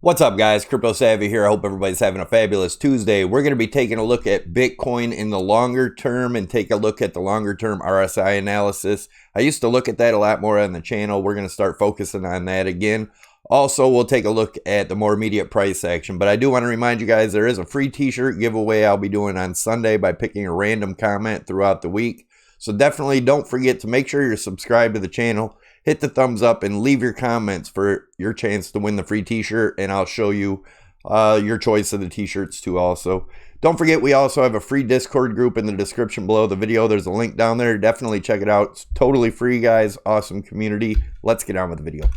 What's up, guys? Crypto Savvy here. I hope everybody's having a fabulous Tuesday. We're going to be taking a look at Bitcoin in the longer term and take a look at the longer term RSI analysis. I used to look at that a lot more on the channel. We're going to start focusing on that again. Also, we'll take a look at the more immediate price action. But I do want to remind you guys there is a free t-shirt giveaway I'll be doing on Sunday by picking a random comment throughout the week. So definitely don't forget to make sure you're subscribed to the channel. Hit the thumbs up and leave your comments for your chance to win the free t-shirt, and I'll show you your choice of the t-shirts too also. Don't forget, we also have a free Discord group in the description below the video. There's a link down there. Definitely check it out. It's totally free, guys. Awesome community. Let's get on with the video.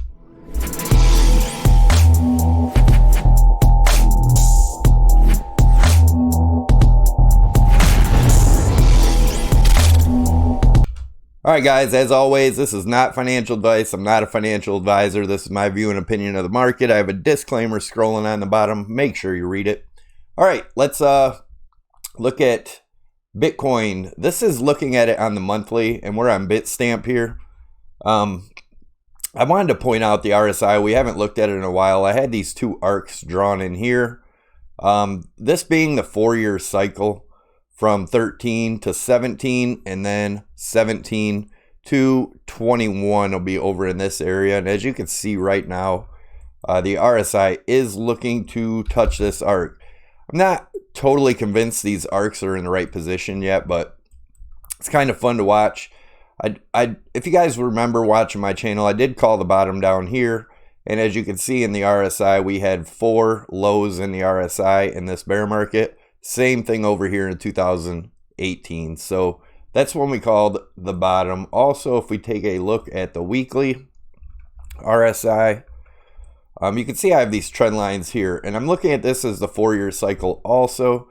All right, guys, as always, this is not financial advice. I'm not a financial advisor. This is my view and opinion of the market. I have a disclaimer scrolling on the bottom. Make sure you read it. All right, let's look at Bitcoin. This is looking at it on the monthly, and we're on Bitstamp here. I wanted to point out the RSI. We haven't looked at it in a while. I had these two arcs drawn in here. This being the 4-year cycle. From 13 to 17, and then 17 to 21 will be over in this area. And as you can see right now, the RSI is looking to touch this arc. I'm not totally convinced these arcs are in the right position yet, but it's kind of fun to watch. If you guys remember watching my channel, I did call the bottom down here. And as you can see in the RSI, we had 4 lows in the RSI in this bear market. Same thing over here in 2018. So that's when we called the bottom. Also, if we take a look at the weekly RSI, you can see I have these trend lines here. And I'm looking at this as the 4-year cycle also.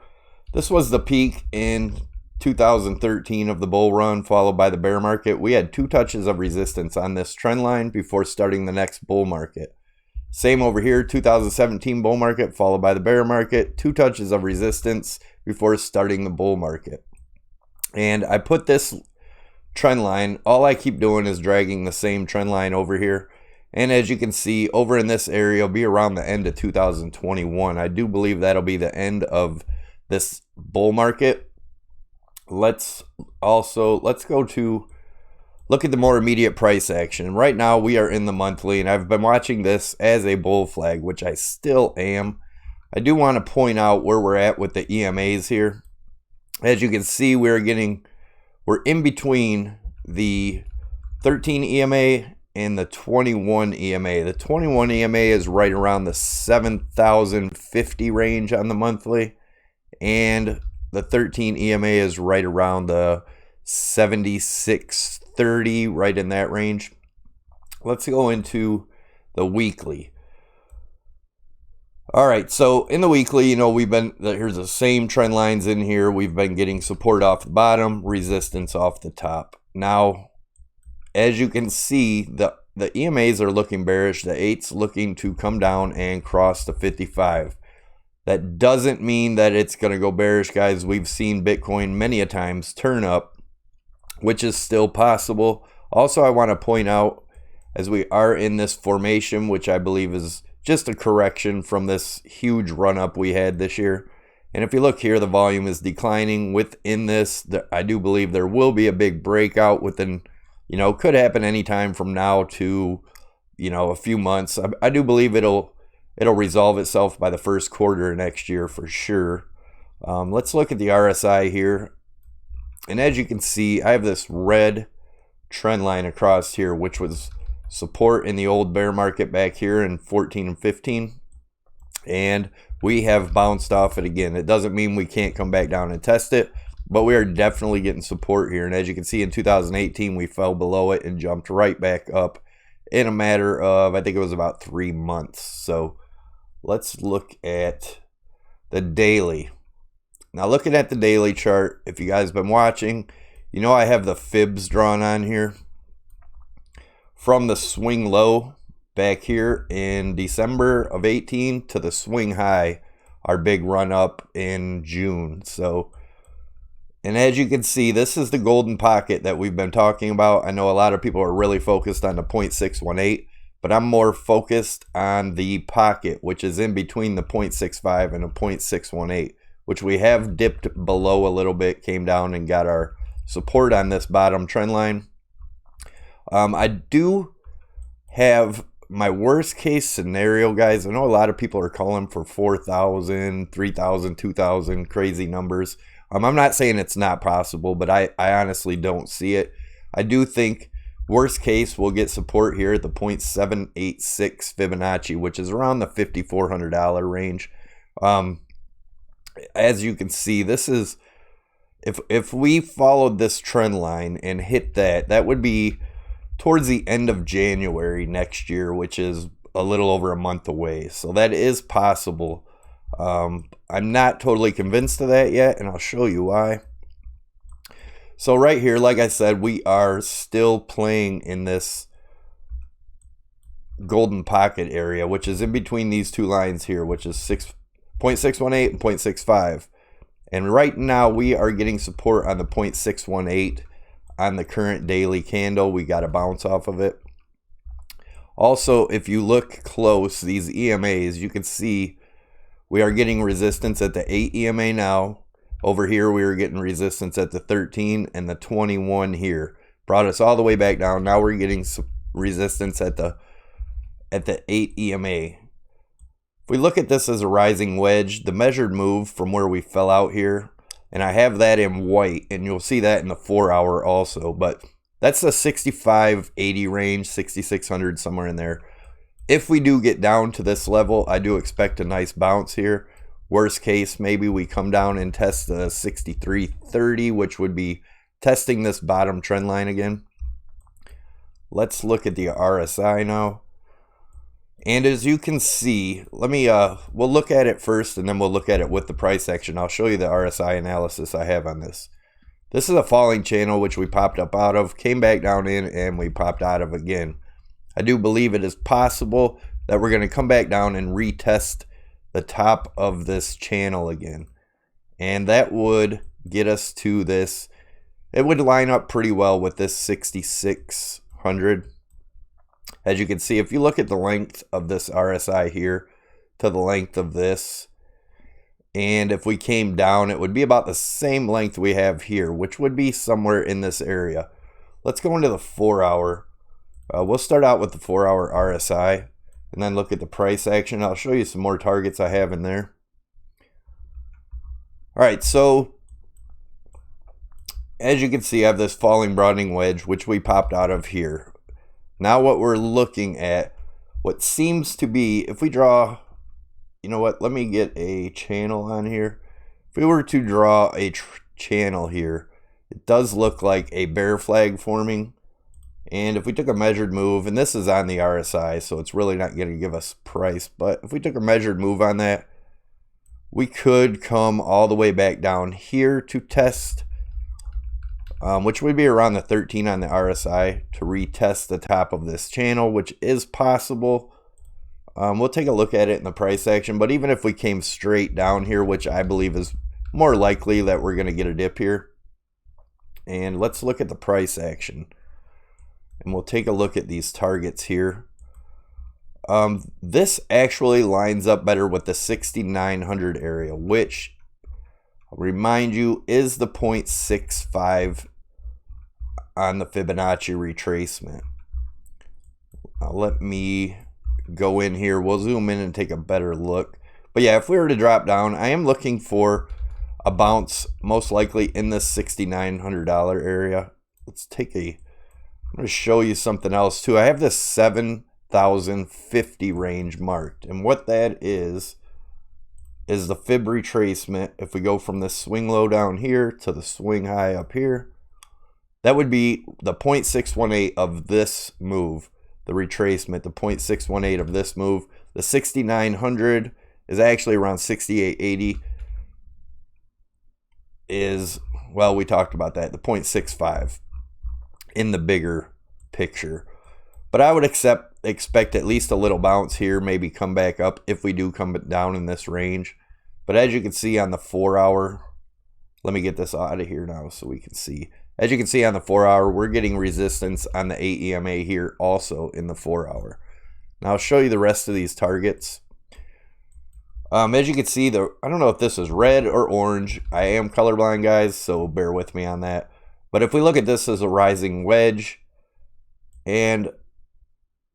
This was the peak in 2013 of the bull run, followed by the bear market. We had 2 touches of resistance on this trend line before starting the next bull market. Same over here, 2017 bull market followed by the bear market, 2 touches of resistance before starting the bull market. And I put this trend line, all I keep doing is dragging the same trend line over here. And as you can see, over in this area, it'll be around the end of 2021. I do believe that'll be the end of this bull market. Let's go to look at the more immediate price action. Right now, we are in the monthly, and I've been watching this as a bull flag, which I still am. I do want to point out where we're at with the EMAs here. As you can see, we're in between the 13 EMA and the 21 EMA. The 21 EMA is right around the 7,050 range on the monthly, and the 13 EMA is right around the 7630, right in that range. Let's go into the weekly. All right, so in the weekly, here's the same trend lines in here. We've been getting support off the bottom, resistance off the top. Now, as you can see, the EMAs are looking bearish. The 8's looking to come down and cross the 55. That doesn't mean that it's going to go bearish, guys. We've seen Bitcoin many a times turn up, which is still possible. Also, I want to point out, as we are in this formation, which I believe is just a correction from this huge run-up we had this year. And if you look here, the volume is declining within this. I do believe there will be a big breakout within, could happen anytime from now to, a few months. I do believe it'll resolve itself by the first quarter next year for sure. Let's look at the RSI here. And as you can see, I have this red trend line across here, which was support in the old bear market back here in 14 and 15. And we have bounced off it again. It doesn't mean we can't come back down and test it, but we are definitely getting support here. And as you can see, in 2018, we fell below it and jumped right back up in a matter of, I think it was about 3 months. So let's look at the daily. Now, looking at the daily chart, if you guys have been watching, I have the fibs drawn on here. From the swing low back here in December of 18 to the swing high, our big run up in June. So, and as you can see, this is the golden pocket that we've been talking about. I know a lot of people are really focused on the 0.618, but I'm more focused on the pocket, which is in between the 0.65 and a 0.618, which we have dipped below a little bit, came down and got our support on this bottom trend line. I do have my worst case scenario, guys. I know a lot of people are calling for 4,000, 3,000, 2,000, crazy numbers. I'm not saying it's not possible, but I honestly don't see it. I do think worst case we'll get support here at the 0.786 Fibonacci, which is around the $5,400 range. As you can see, this is, if we followed this trend line and hit that, that would be towards the end of January next year, which is a little over a month away. So that is possible. I'm not totally convinced of that yet, and I'll show you why. So right here, like I said, we are still playing in this golden pocket area, which is in between these two lines here, which is 0.618 and 0.65. And right now we are getting support on the 0.618 on the current daily candle. We got a bounce off of it. Also, if you look close, these EMAs, you can see we are getting resistance at the 8 EMA now. Over here, we were getting resistance at the 13 and the 21 here. Brought us all the way back down. Now we're getting resistance at the 8 EMA. If we look at this as a rising wedge, the measured move from where we fell out here, and I have that in white, and you'll see that in the 4 hour also, but that's the 6580 range, 6600, somewhere in there. If we do get down to this level, I do expect a nice bounce here. Worst case, maybe we come down and test the 6330, which would be testing this bottom trend line again. Let's look at the RSI now. And as you can see, we'll look at it first and then we'll look at it with the price action. I'll show you the RSI analysis I have on this. This is a falling channel which we popped up out of, came back down in, and we popped out of again. I do believe it is possible that we're going to come back down and retest the top of this channel again. And that would get us to this. It would line up pretty well with this 6600. As you can see, if you look at the length of this RSI here to the length of this, and if we came down, it would be about the same length we have here, which would be somewhere in this area. Let's go into the 4 hour. We'll start out with the 4 hour RSI and then look at the price action. I'll show you some more targets I have in there. All right, so as you can see, I have this falling broadening wedge, which we popped out of here. Now what we're looking at, what seems to be, if we draw, you know what, let me get a channel on here. If we were to draw a channel here, it does look like a bear flag forming. And if we took a measured move, and this is on the RSI, so it's really not going to give us price, but if we took a measured move on that, we could come all the way back down here to test, which would be around the 13 on the RSI, to retest the top of this channel, which is possible. We'll take a look at it in the price action, but even if we came straight down here, which I believe is more likely that we're going to get a dip here, and let's look at the price action, and we'll take a look at these targets here. This actually lines up better with the 6900 area, which, I'll remind you, is the 0.65 on the Fibonacci retracement. Now let me go in here. We'll zoom in and take a better look. But yeah, if we were to drop down, I am looking for a bounce, most likely in the $6,900 area. Let's take a, I'm going to show you something else too. I have this 7,050 range marked, and what that is the fib retracement. If we go from the swing low down here to the swing high up here, that would be the 0.618 of this move, the retracement, the 0.618 of this move. The 6,900 is actually around 6,880 is, well, we talked about that, the 0.65 in the bigger picture. But I would expect at least a little bounce here, maybe come back up if we do come down in this range. But as you can see on the 4 hour, let me get this out of here now so we can see. As you can see on the 4 hour, we're getting resistance on the 8 EMA here also in the 4 hour. Now I'll show you the rest of these targets. As you can see, I don't know if this is red or orange. I am colorblind, guys, so bear with me on that. But if we look at this as a rising wedge, and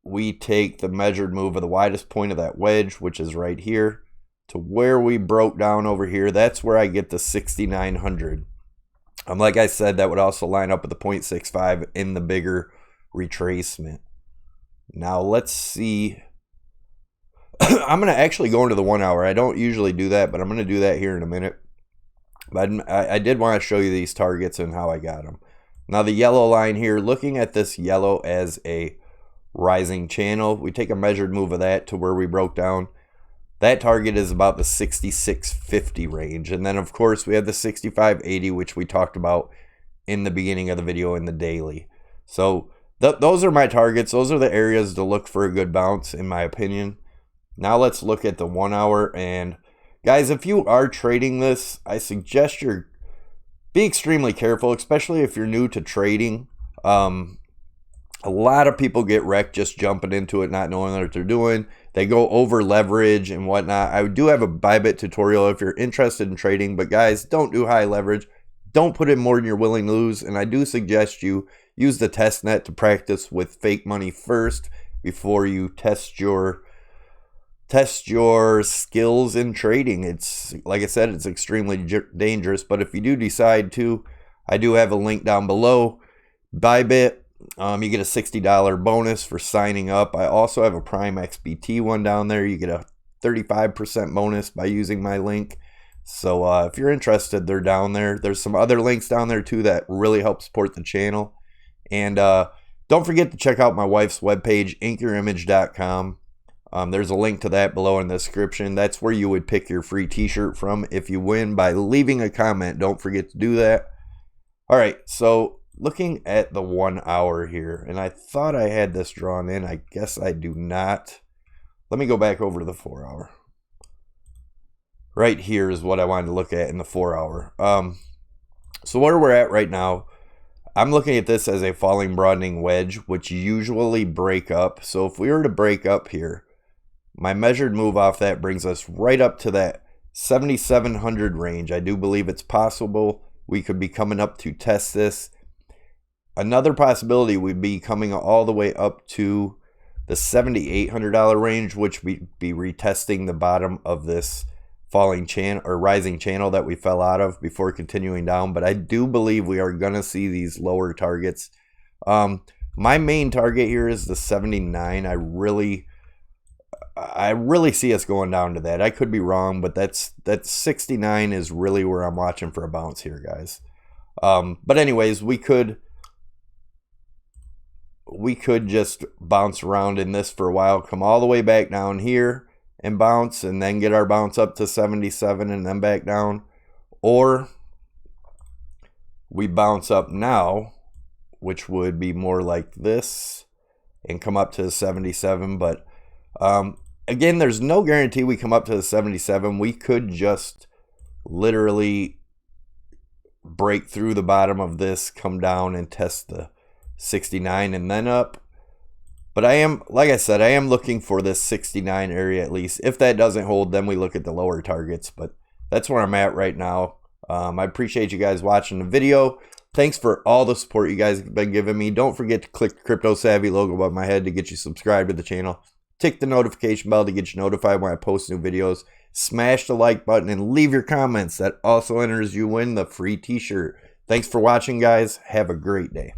we take the measured move of the widest point of that wedge, which is right here, to where we broke down over here, that's where I get the 6,900. Like I said, that would also line up with the 0.65 in the bigger retracement. Now let's see. I'm going to actually go into the 1 hour. I don't usually do that, but I'm going to do that here in a minute. But I did want to show you these targets and how I got them. Now the yellow line here, looking at this yellow as a rising channel, we take a measured move of that to where we broke down. That target is about the 6650 range. And then of course we have the 6580, which we talked about in the beginning of the video in the daily. So those are my targets. Those are the areas to look for a good bounce, in my opinion. Now let's look at the 1 hour. And guys, if you are trading this, I suggest you be extremely careful, especially if you're new to trading. A lot of people get wrecked just jumping into it, not knowing what they're doing. They go over leverage and whatnot. I do have a Bybit tutorial if you're interested in trading, but guys, don't do high leverage. Don't put in more than you're willing to lose. And I do suggest you use the test net to practice with fake money first before you test your skills in trading. It's, like I said, it's extremely dangerous. But if you do decide to, I do have a link down below. Bybit. You get a $60 bonus for signing up. I also have a Prime XBT one down there. You get a 35% bonus by using my link. So if you're interested, they're down there. There's some other links down there too that really help support the channel. And don't forget to check out my wife's webpage, inkyyourimage.com. There's a link to that below in the description. That's where you would pick your free t-shirt from if you win by leaving a comment. Don't forget to do that. All right, so looking at the 1 hour here, and I thought I had this drawn in. I guess I do not. Let me go back over to the 4 hour. Right here is what I wanted to look at in the 4 hour. So where we're at right now, I'm looking at this as a falling broadening wedge, which usually break up. So if we were to break up here, my measured move off that brings us right up to that 7,700 range. I do believe it's possible we could be coming up to test this. Another possibility would be coming all the way up to the $7,800 range, which would be retesting the bottom of this falling channel or rising channel that we fell out of before continuing down. But I do believe we are going to see these lower targets. My main target here is the 79. I really see us going down to that. I could be wrong, but that's 69 is really where I'm watching for a bounce here, guys. But anyways, we could just bounce around in this for a while, come all the way back down here and bounce, and then get our bounce up to 77 and then back down. Or we bounce up now, which would be more like this, and come up to 77. But again, there's no guarantee we come up to the 77. We could just literally break through the bottom of this, come down and test the 69 and then up. But I am, like I said, I am looking for this 69 area at least. If that doesn't hold, then we look at the lower targets. But that's where I'm at right now. I appreciate you guys watching the video. Thanks for all the support you guys have been giving me. Don't forget to click the Crypto Savvy logo above my head to get you subscribed to the channel. Tick the notification bell to get you notified when I post new videos. Smash the like button and leave your comments. That also enters you win the free t-shirt. Thanks for watching, guys. Have a great day.